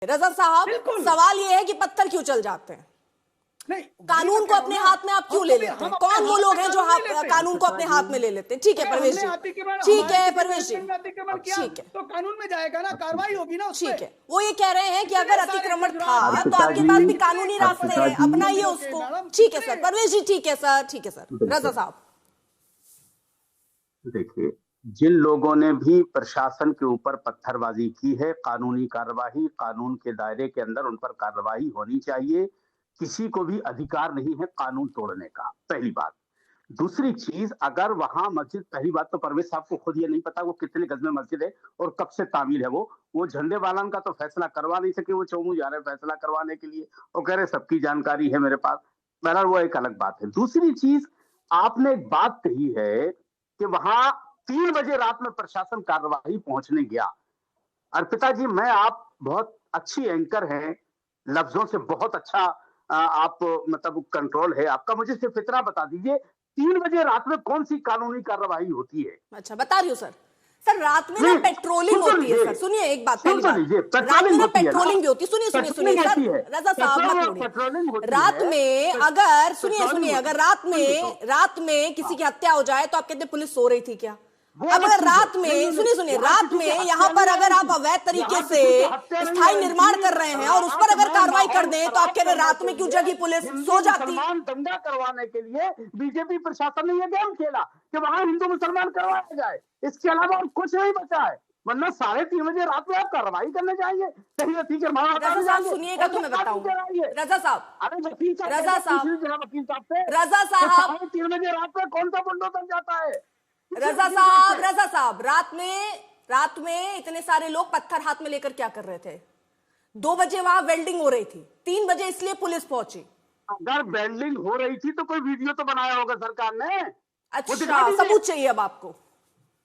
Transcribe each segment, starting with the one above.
रजा साहब, बिल्कुल। सवाल यह है कि पत्थर क्यों चल जाते हैं? नहीं, कानून को अपने हाथ में आप क्यों ले लेते हैं? कौन वो लोग हैं जो कानून को अपने हाथ में ले लेते हैं? ठीक है परवेश जी, ठीक है परवेश जी, ठीक है, तो कानून में जाएगा ना, कार्रवाई होगी ना उस पे। ठीक है। वो ये कह रहे हैं कि अगर अतिक्रमण था तो आपके पास भी कानूनी रास्ते हैं, अपनाइए उसको। ठीक है सर, परवेश जी, ठीक है सर, ठीक है सर। रजा साहब देखिए, जिन लोगों ने भी प्रशासन के ऊपर पत्थरबाजी की है, कानूनी कार्रवाई, कानून के दायरे के अंदर उन पर कार्रवाई होनी चाहिए। किसी को भी अधिकार नहीं है कानून तोड़ने का, पहली बात। दूसरी चीज, अगर वहां मस्जिद, पहली बात तो परवेज साहब को खुद ये नहीं पता वो कितने गज में मस्जिद है और कब से तामीर है। वो झंडे वालन का तो फैसला करवा नहीं सके, वो चौमू जा रहे हैं फैसला करवाने के लिए और कह रहे सबकी जानकारी है मेरे पास। बहरहाल वो एक अलग बात है। दूसरी चीज, आपने एक बात कही है कि वहां 3 बजे रात में प्रशासन कार्रवाई पहुंचने गया। अर्पिता जी, मैं, आप बहुत अच्छी एंकर हैं, लफ्जों से बहुत अच्छा आप मतलब कंट्रोल है आपका। मुझे सिर्फ इतना बता दीजिए, 3 बजे रात में कौन सी कानूनी कार्रवाई होती है? अच्छा बता रही हूँ सर। सर रात में ना पेट्रोलिंग होती है सर। सुनिए एक बात, पहली बात, रात में ना पेट्रोलिंग भी होती है। सुनिए सर, रजा साहब मत बोलिए। रात में अगर सुनिए अगर रात में किसी की हत्या हो जाए तो आप कहते पुलिस सो रही थी क्या? अगर रात में सुनिए रात में यहाँ पर अगर आप अवैध तरीके से स्थायी निर्माण कर रहे हैं और उस पर अगर कार्रवाई कर दें तो आप कह रहे रात में क्यों जगी पुलिस, सो जाती? दंगा करवाने के लिए बीजेपी प्रशासन ने यह गेम खेला कि वहां हिंदू मुसलमान करवाया जाए, इसके अलावा और कुछ नहीं बचा है। वरना 3:30 बजे रात में आप कार्रवाई करने जाएंगे, कहीं ठीक है। रजा साहब सुनिएगा तो मैं बताऊं। रजा साहब, अरे वकील साहब, रजा साहब, वकील साहब से, रजा साहब, 3:30 बजे रात में कौन सा बुलडोजर जाता है? रजा साहब, रात में इतने सारे लोग पत्थर हाथ में लेकर क्या कर रहे थे? 2 बजे वहां वेल्डिंग हो रही थी, 3 बजे इसलिए पुलिस पहुंची। अगर वेल्डिंग हो रही थी तो कोई वीडियो तो बनाया होगा सरकार ने। अच्छा, सबूत चाहिए अब आपको?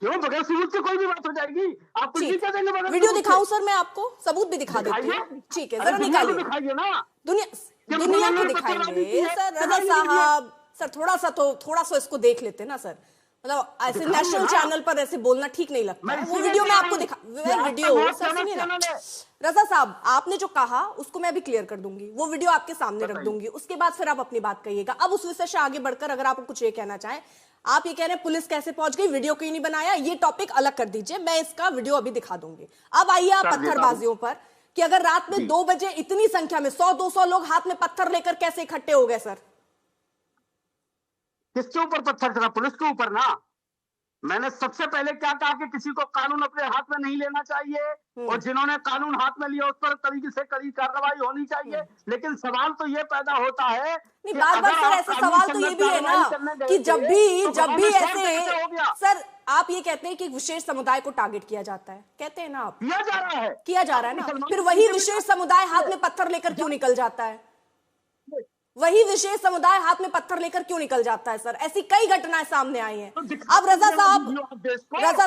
क्यों, बगैर सबूत से कोई भी बात हो जाएगी? आप कुछ भी कर देंगे? वीडियो दिखाऊं सर मैं आपको? सबूत भी दिखा देती हूँ। ठीक है, जरा निकालिए। दिखाइए ना, दुनिया को दिखाएंगे सर। रजा साहब सर, थोड़ा सा इसको देख लेते ना सर। मतलब ऐसे नेशनल चैनल पर ऐसे बोलना ठीक नहीं लगता है। वो वीडियो मैं आपको वीडियो सर सुनिए ना। रजा साहब, आपने जो कहा उसको मैं अभी क्लियर कर दूंगी, वो वीडियो आपके सामने रख दूंगी, उसके बाद फिर आप अपनी बात कहिएगा। अब उस विषय से आगे बढ़कर अगर आप कुछ ये कहना चाहें, आप ये कह रहे हैं पुलिस कैसे पहुंच गई, वीडियो क्यों नहीं बनाया, ये टॉपिक अलग कर दीजिए, मैं इसका वीडियो अभी दिखा दूंगी। अब आइए आप पत्थरबाजियों पर, कि अगर रात में 2 बजे इतनी संख्या में 100-200 लोग हाथ में पत्थर लेकर कैसे इकट्ठे हो गए सर? किसके ऊपर पत्थर चला? पुलिस के ऊपर ना। मैंने सबसे पहले क्या कहा कि किसी को कानून अपने हाथ में नहीं लेना चाहिए और जिन्होंने कानून हाथ में लिया उस पर तरीके से कड़ी कार्रवाई होनी चाहिए। लेकिन सवाल तो ये पैदा होता है, नहीं बार-बार सर ऐसे सवाल तो ये भी है ना कि जब भी ऐसे सर आप ये कहते हैं कि विशेष समुदाय को टारगेट किया जाता है, कहते हैं ना आप, किया जा रहा है ना, फिर वही विशेष समुदाय हाथ में पत्थर लेकर क्यों निकल जाता है? वही विशेष समुदाय हाथ में पत्थर लेकर क्यों निकल जाता है सर? ऐसी कई घटनाएं सामने आई हैं। अब रजा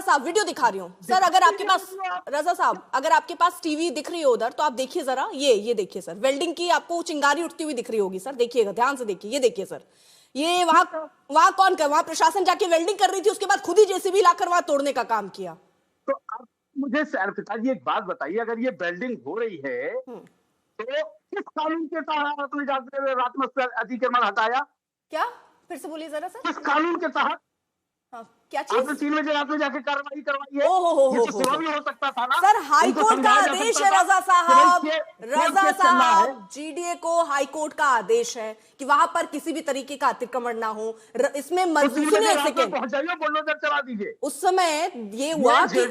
साहब वीडियो दिखा रही हूं सर। अगर आपके पास रजा साहब, अगर आपके पास टीवी दिख रही है उधर तो आप देखिए जरा, ये देखिए सर, वेल्डिंग की आपको चिंगारी उठती हुई दिख रही होगी सर, देखिएगा ध्यान से देखिए, ये देखिए सर, ये वहां कौन कर, वहां प्रशासन जाके वेल्डिंग कर रही थी, उसके बाद खुद ही जेसीबी लाकर वहां तोड़ने का काम किया। तो आप मुझे पिताजी एक बात बताइए, अगर ये वेल्डिंग हो रही है तो किस कानून के तहत जाते रात में अतिक्रमण हटाया? क्या, फिर से बोलिए जरा सर। किस कानून के तहत? हाँ, क्या चीज? आपने 3 बजे रात में जाके कार्रवाई करवाई है। ये तो सुबह भी हो सकता था ना सर। हाईकोर्ट का आदेश है रजा साहब, जीडीए को हाईकोर्ट का आदेश है कि वहां पर किसी भी तरीके का अतिक्रमण ना हो। इसमें सुनिए एक सेकेंड, चला दीजिए। उस समय ये हुआ कि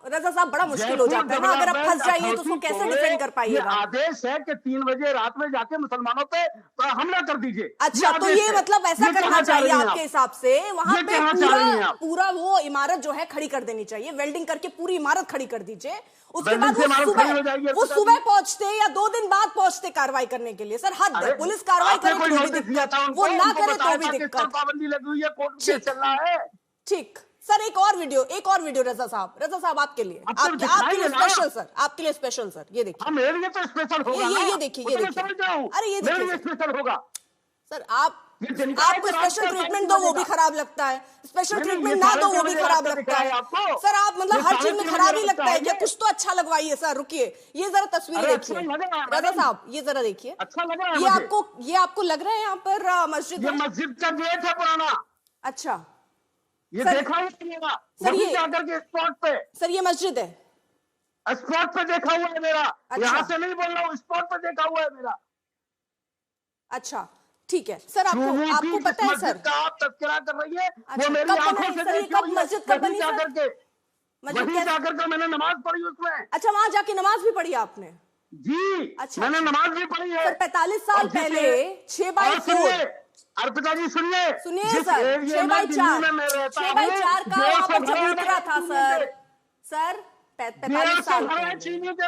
रजा साहब बड़ा मुश्किल हो जाता है ना, अगर आप फंस जाइए तो उसको कैसे डिफेंड कर पाइएगा? आदेश है कि 3 बजे रात में जाके मुसलमानों पे हमला कर दीजिए। अच्छा, तो ये मतलब ऐसा करना चाहिए आपके हिसाब से, वहां पे पूरा वो इमारत जो है खड़ी कर देनी चाहिए, वेल्डिंग करके पूरी इमारत खड़ी कर दीजिए। उसके बाद वो सुबह पहुंचते या 2 दिन बाद पहुंचते कार्रवाई करने के लिए। सर हद है, पुलिस कार्रवाई करे तो भी दिक्कत, वो ना करे तो भी दिक्कत। पाबंदी लगी हुई है, कोर्ट में चल रहा है। ठीक सर, एक और वीडियो रजा साहब आपके लिए, आपके लिए स्पेशल सर, आपके लिए स्पेशल सर, ये देखिए। मेरे लिए तो स्पेशल होगा, ये देखिए, अरे ये देखिए स्पेशल होगा सर। आप आपको स्पेशल ट्रीटमेंट दो वो भी खराब लगता है, स्पेशल ट्रीटमेंट ना दो वो भी खराब लगता है। सर आप मतलब हर चीज में खराब ही लगता है क्या? कुछ तो अच्छा लगवाइए सर। रुकिए, ये जरा तस्वीर देखिए रजा साहब, ये जरा देखिए। अच्छा लग रहा है ये आपको लग रहा है यहाँ पर मस्जिद है? मस्जिद का गेट है पुराना। अच्छा ये सर, देखा सर ये जाकर के स्पॉट पे, सर ये मस्जिद है, स्पॉट पे देखा हुआ है मेरा। अच्छा। यहाँ से नहीं बोल रहा हूँ, स्पॉट पे देखा हुआ है मेरा। अच्छा ठीक है सर, आपको पता है सर का आप तस्करा कर रही है, अच्छा, वो मेरी कब आंखों बनाई से सर? ये देखी कब हुई है। मस्जिद कब बनी सर? वहीं जाकर के मैंने नमाज पढ़ी उसमें। अच्छा वहां जाके नमाज भी पढ़ी आपने? जी अच्छा, मैंने नमाज भी पढ़ी है सर 45 साल पहले 6/4 अर्पिता जी सुनिए सर 6/4 का वहां पर चबूतरा था सर। सर 45 साल पहले। चीनी के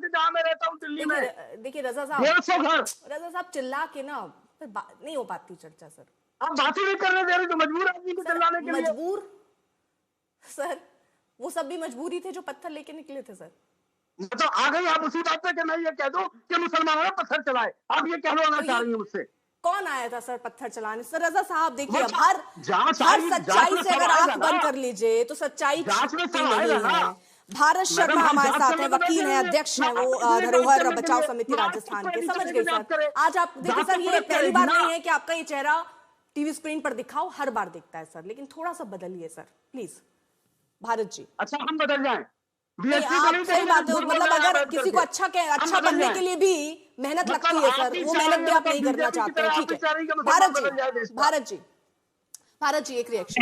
जहाँ मैं रहता हूँ दिल्ली में। देखिए रजा साहब चिल्ला के ना फिर नहीं हो पाती चर्चा सर। आप बात ही नहीं करने दे रहे तो मजबूर आदमी को चिल्लाने के लिए। मजबूर सर, वो सब भी मजबूरी थे जो पत्थर लेके निकले थे सर। तो आ गई आप उसी बात पे कि मैं ये कह दूं कि मुसलमानों ने पत्थर चलाए, आप ये कहना चाह रही हैं मुझसे? कौन आया था सर पत्थर चलाने? सर रजा साहब देखिए, अब हर सच्चाई से अगर आंख बंद कर लीजिए तो सच्चाई नहीं है। भारत शर्मा हमारे साथ है, वकील है, अध्यक्ष है वो धरोहर बचाओ समिति राजस्थान के। समझ गए सर। आज आप देखिए सर, ये पहली बार नहीं है कि आपका ये चेहरा टीवी स्क्रीन पर दिखाओ, हर बार दिखता है सर, लेकिन थोड़ा सा बदलिए सर प्लीज। भारत जी अच्छा हम बदल जाएं? आप सही बात है, मतलब अगर किसी को अच्छा बनने के लिए भी मेहनत लगती है सर, वो मेहनत भी आप नहीं करना चाहते हैं। ठीक है भारत जी एक रिएक्शन।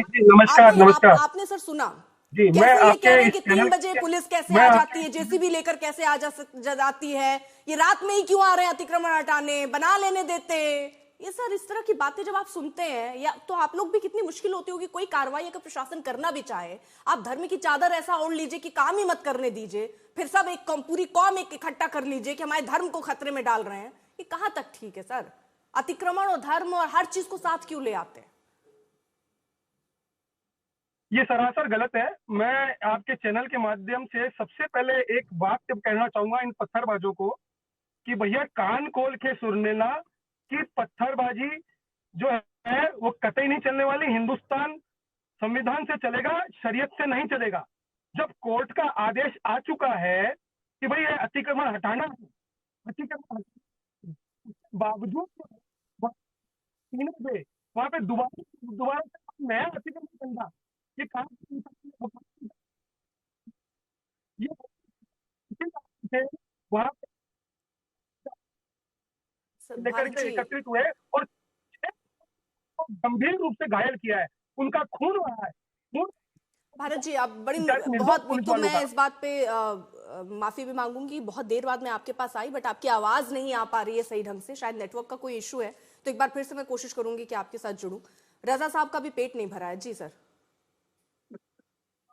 नमस्कार। आपने सर सुना जी, कैसे मैं ये कह रहे आपके हैं कि 3 बजे पुलिस कैसे आ जाती है, जेसीबी लेकर कैसे आ जाती है, ये रात में ही क्यों आ रहे हैं अतिक्रमण हटाने, बना लेने देते। ये सर इस तरह की बातें जब आप सुनते हैं या तो आप लोग भी कितनी मुश्किल होती होगी, कोई कार्रवाई अगर प्रशासन करना भी चाहे, आप धर्म की चादर ऐसा ओढ़ लीजिए कि काम ही मत करने दीजिए, फिर सब एक पूरी कौम एक इकट्ठा कर लीजिए कि हमारे धर्म को खतरे में डाल रहे हैं। ये कहां तक ठीक है सर? अतिक्रमण और धर्म और हर चीज को साथ क्यों ले आते हैं? ये सरासर गलत है। मैं आपके चैनल के माध्यम से सबसे पहले एक बात जब कहना चाहूंगा इन पत्थरबाजों को कि भैया कान खोल के सुन लेना कि पत्थरबाजी जो है वो कतई नहीं चलने वाली। हिंदुस्तान संविधान से चलेगा, शरीयत से नहीं चलेगा। जब कोर्ट का आदेश आ चुका है कि भाई ये अतिक्रमण हटाना है, अतिक्रमण बावजूद 3 बजे वहां पे दोबारा नया अतिक्रमण करना, ये काम ये वहां लेकर के एकत्रित हुए और गंभीर रूप से घायल किया है, उनका खून रहा है। भारत जी आप बहुत तो मैं इस बात पे माफी भी मांगूंगी, बहुत देर बाद मैं आपके पास आई बट आपकी आवाज नहीं आ पा रही है सही ढंग से, शायद नेटवर्क का कोई इशू है, तो एक बार फिर से मैं कोशिश करूंगी कि आपके साथ जुड़ूं। रजा साहब का भी पेट नहीं भरा है। जी सर।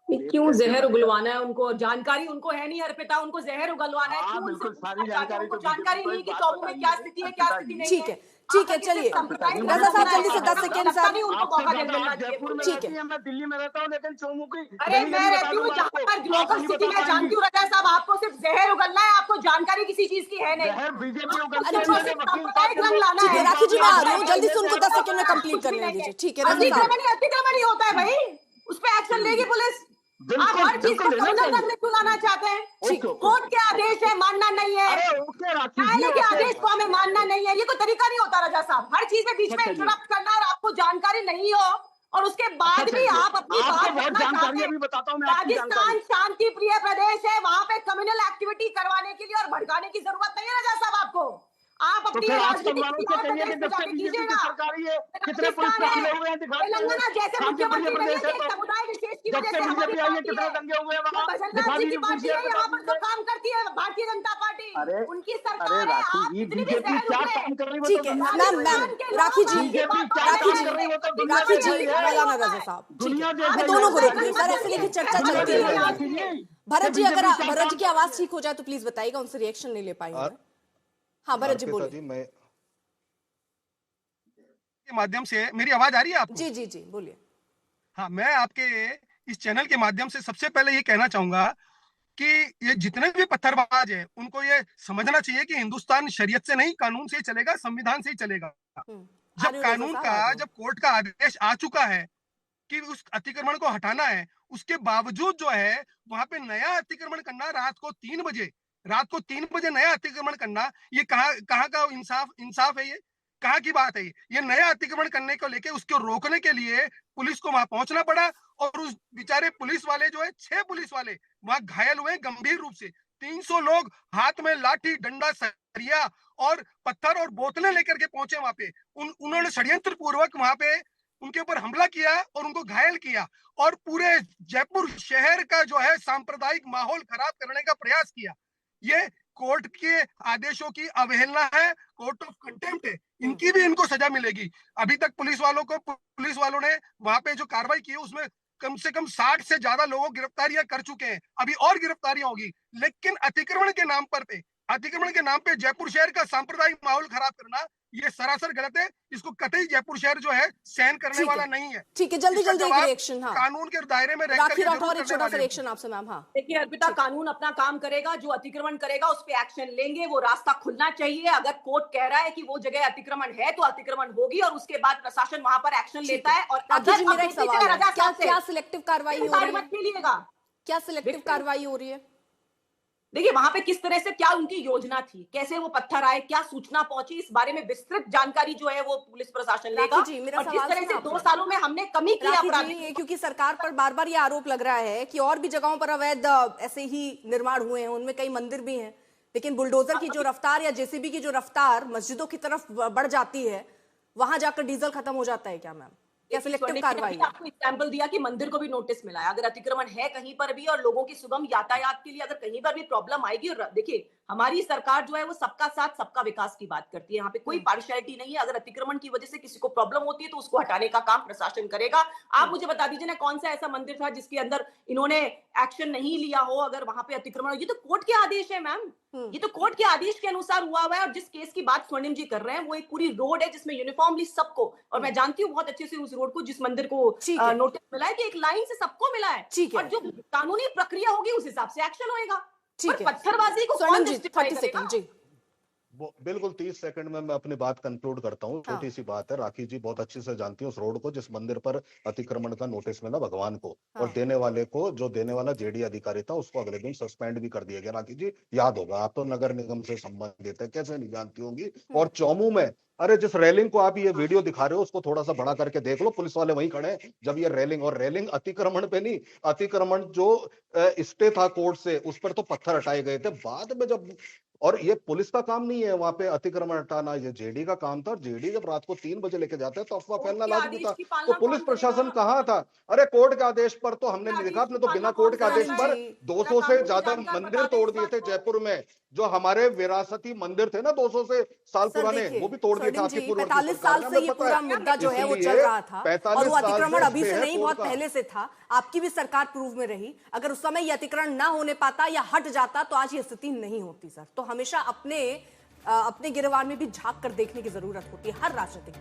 क्यों जहर उगलवाना है उनको? जानकारी उनको है नहीं अर्पिता, उनको जहर उगलवाना है। क्यों बिल्कुल सारी जानकारी उनको जानकारी नहीं कि चौबू में क्या स्थिति है, क्या स्थिति नहीं है। ठीक है चलिए रजा साहब जल्दी से 10 सेकेंड सर। उनको मौका मिलना चाहिए। ठीक है मैं दिल्ली में रहता हूँ लेकिन चौमू की अरे मैं रहती हूँ जहाँ पर लोकल स्थिति मैं जानती हूँ। रजा साहब आपको सिर्फ जहर उगलना है, आपको जानकारी किसी चीज की है नहीं। बीजेपी राखी जी मैं आ रही हूँ, जल्दी से उनको 10 सेकेंड में कंप्लीट करने दीजिए। ठीक है रजा साहब। अतिक्रमण ही होता है भाई, उस पर एक्शन लेगी पुलिस। आप हर चीज को क्रिमिनल में लाना चाहते हैं। कोर्ट के आदेश है, मानना नहीं है, न्यायालय के आदेश को हमें मानना नहीं है, ये कोई तरीका नहीं होता रजा साहब। हर चीज में बीच में इंटरप्ट करना और आपको जानकारी नहीं हो और उसके बाद भी आप अपनी बात रखना चाहते हैं। राजस्थान शांति प्रिय प्रदेश है, वहाँ पे कम्युनल एक्टिविटी करवाने के लिए और भड़काने की जरूरत नहीं है रजा साहब आपको। आप अपनी तेलंगाना जैसे मुख्यमंत्री रही है, समुदाय विशेष की वजह से हमारी पार्टी की पार्टी है, यहाँ पर जो काम करती है भारतीय जनता पार्टी, उनकी सरकार है। आप इतनी भी ठीक है मैम राखी जी मौलाना रजा साहब, मैं दोनों को रोक सर, ऐसे लेके चर्चा चलती है। भरत जी अगर भरत जी की आवाज ठीक हो जाए तो प्लीज बताइएगा, उनसे रिएक्शन नहीं ले पाएंगे। हाँ भरत जी बोलिए। मैं के माध्यम से मेरी आवाज आ रही है आपको? जी जी जी बोलिए। हाँ मैं आपके इस चैनल के माध्यम से सबसे पहले ये कहना चाहूंगा कि ये जितने भी पत्थरबाज हैं उनको ये समझना चाहिए कि हिंदुस्तान शरीयत से नहीं कानून से ही चलेगा, संविधान से ही चलेगा। जब कानून का, जब कोर्ट का आदेश आ चुका है कि उस अतिक्रमण को हटाना है, उसके बावजूद जो है वहां पे नया अतिक्रमण करना, रात को 3 बजे नया अतिक्रमण करना, ये कहाँ का इंसाफ है? ये कहाँ की बात है? ये नया अतिक्रमण करने को लेके उसको रोकने के लिए पुलिस को वहां पहुंचना पड़ा, और उस बेचारे पुलिस वाले जो है 6 पुलिस वाले वहां घायल हुए गंभीर रूप से। 300 लोग हाथ में लाठी, डंडा, सरिया और पत्थर और बोतलें लेकर के पहुंचे वहां पे। उन्होंने षड्यंत्र पूर्वक वहां पे उनके ऊपर हमला किया और उनको घायल किया, और पूरे जयपुर शहर का जो है सांप्रदायिक माहौल खराब करने का प्रयास किया। ये कोर्ट के आदेशों की अवहेलना है, कोर्ट ऑफ कंटेम्प्ट है, इनकी भी इनको सजा मिलेगी। अभी तक पुलिस वालों ने वहां पे जो कार्रवाई की है उसमें कम से कम 60 से ज्यादा लोगों की गिरफ्तारियां कर चुके हैं, अभी और गिरफ्तारियां होगी। लेकिन अतिक्रमण के नाम पे जयपुर शहर का सांप्रदायिक माहौल खराब करना, ये सरासर गलत है। इसको कतई जयपुर शहर जो है सहन करने वाला नहीं है। ठीक है, जल्दी एक रिएक्शन। हाँ, कानून के दायरे में राखी राठौर, एक छोटा सा रिएक्शन आपसे मैम। हाँ, देखिए अर्पिता, कानून अपना काम करेगा, जो अतिक्रमण करेगा उस पे एक्शन लेंगे, वो रास्ता खुलना चाहिए। अगर कोर्ट कह रहा है कि वो जगह अतिक्रमण है तो अतिक्रमण होगी, और उसके बाद प्रशासन वहां पर एक्शन लेता है। और अगर मेरा एक सवाल है, क्या सिलेक्टिव कार्रवाई हो रही है? क्या सिलेक्टिव कार्रवाई हो रही है? देखिए वहां पे किस तरह से, क्या उनकी योजना थी, कैसे वो पत्थर आए, क्या सूचना पहुंची, इस बारे में विस्तृत जानकारी जो है वो पुलिस प्रशासन लेगा। और जिस तरह से 2 सालों में हमने कमी की अपराध, क्योंकि सरकार पर बार बार ये आरोप लग रहा है कि और भी जगहों पर अवैध ऐसे ही निर्माण हुए हैं, उनमें कई मंदिर भी हैं, लेकिन बुलडोजर की जो रफ्तार या जेसीबी की जो रफ्तार मस्जिदों की तरफ बढ़ जाती है, वहां जाकर डीजल खत्म हो जाता है क्या मैम? क्या सिलेक्टिव कार्रवाई? आपको एग्जांपल दिया कि मंदिर को भी नोटिस मिला है। अगर अतिक्रमण है कहीं पर भी और लोगों की सुगम यातायात के लिए अगर कहीं पर भी प्रॉब्लम आएगी, और देखिए हमारी सरकार जो है वो सबका साथ सबका विकास की बात करती है, यहाँ पे कोई पार्शियलिटी नहीं है। अगर अतिक्रमण की वजह से किसी को प्रॉब्लम होती है तो उसको हटाने का काम प्रशासन करेगा। आप मुझे बता दीजिए ना, कौन सा ऐसा मंदिर था जिसके अंदर इन्होंने एक्शन नहीं लिया हो अगर वहां पे अतिक्रमण? ये तो कोर्ट के आदेश है मैम, ये तो कोर्ट के आदेश के अनुसार हुआ हुआ है। और जिस केस की बात स्वर्णिम जी कर रहे हैं वो एक पूरी रोड है जिसमें यूनिफॉर्मली सबको, और मैं जानती हूँ बहुत अच्छे से उस रोड को, जिस मंदिर को नोटिस मिला है कि एक लाइन से सबको मिला है, और जो कानूनी प्रक्रिया होगी उस हिसाब से एक्शन होएगा। पत्थरबाजी को कौन जस्टिफाई करेगा? बिल्कुल 30 सेकंड में मैं अपनी बात कंक्लूड करता हूँ। छोटी सी बात है, राखी जी बहुत अच्छे से जानती है उस रोड को, जिस मंदिर पर अतिक्रमण का नोटिस मिला भगवान को, और देने वाले को, जो देने वाला जेडी अधिकारी था, उसको अगले दिन सस्पेंड भी कर दिया गया। राखी जी याद होगा, आप तो नगर निगम से संबंधित है, कैसे नहीं जानती होंगी। और चौमू में, अरे जिस रेलिंग को आप ये वीडियो दिखा रहे हो उसको थोड़ा सा बड़ा करके देख लो, पुलिस वाले वहीं खड़े हैं जब ये रेलिंग अतिक्रमण पे नहीं, अतिक्रमण जो स्टे था कोर्ट से उस पर तो पत्थर हटाए गए थे बाद में जब, और ये पुलिस का काम नहीं है वहां पे अतिक्रमण हटाना, ये जेडी का काम था। और जेडी जब रात को 3 बजे लेके जाते हैं तो अफवाह फैलना लाजमी था। तो पुलिस प्रशासन कहाँ था? अरे कोर्ट के आदेश पर तो हमने नहीं देखा, आपने तो बिना कोर्ट के आदेश पर 200 से ज्यादा मंदिर तोड़ दिए थे जयपुर में, जो हमारे विरासती मंदिर थे ना 200 से साल पुराने, वो भी तोड़ दिए थे। 45 साल से ये पूरा मुद्दा जो है वो चल रहा था, और वो अतिक्रमण अभी से नहीं, बहुत पहले से था। आपकी भी सरकार पूर्व में रही, अगर उस समय ये अतिक्रमण ना होने पाता या हट जाता तो आज ये स्थिति नहीं होती सर। तो हमेशा अपने गिरवान में भी झांक कर देखने की जरूरत होती है हर राजनीतिक दल।